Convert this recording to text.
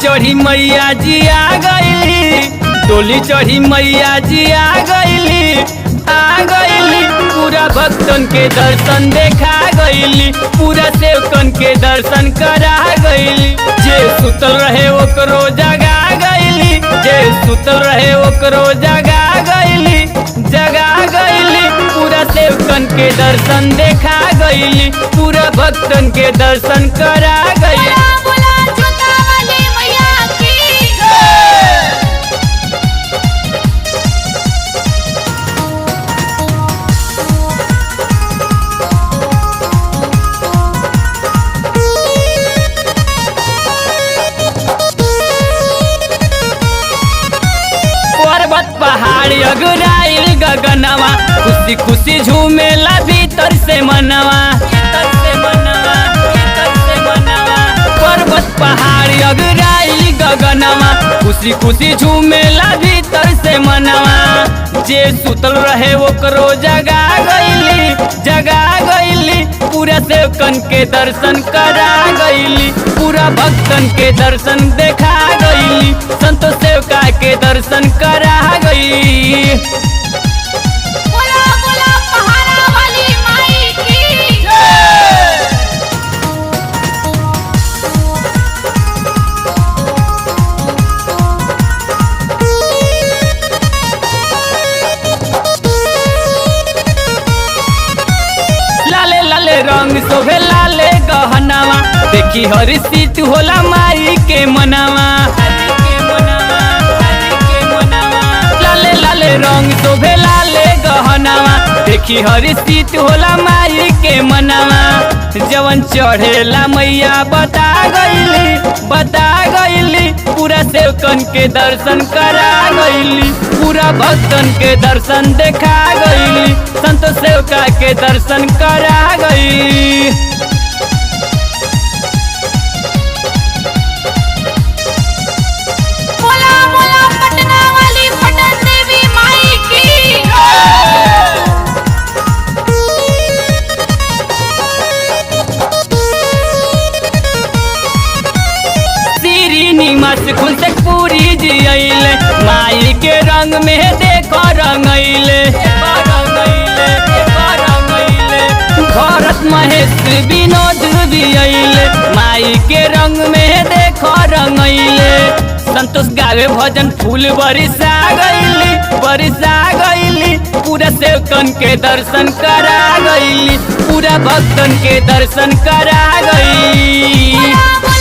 चढ़ी मैया जी आ गईली, डोली चढ़ी मैया जी आ गईली, पूरा भक्तन के दर्शन देखा गईली, पूरा सेवकन के दर्शन करा गईली। जे सुतल रहे ओकरो जगा गईली, जे सुतल रहे ओकरो जगा गईली, पूरा सेवकन के दर्शन देखा गईली, पूरा भक्तन के दर्शन करा गईली। पर्वत पहाड़ी अगराइल गगनवा, खुशी खुशी झूमेला भीतर से मनवा, पर्वत पहाड़ी अगराइल गगनवा, खुशी खुशी झूमेला भीतर से मनवा। जे सुतल रहे ओकरो जगा गईली, पूरा सेवकन के दर्शन करा गईली, पूरा भक्तन के दर्शन देखा गईली, संतो सेवका के दर्शन करा गई। रंग शोभे लाले गहनावा, देखी हरी सीत होला माई के मनावा, लाले लाले रंग शोभे लाले गहनावा, देखी हरी सीत होला माई के मनावा। जवन चढ़ेला मैया बता गईली, पूरा सेवकन के दर्शन करा गईली, पूरा भक्तन के दर्शन देखा गईली, संत सेवका के दर्शन करा गई। खुल से पूरी जियले, माई के रंग में देखो रंगैले, भरत महेश विनोद भी अइले, माई के रंग में देखो रंगैले। संतोष गावे भजन फूल बरिसा गईली, पूरा सेवकन के दर्शन करा गईली, पूरा भक्तन के दर्शन करा गई।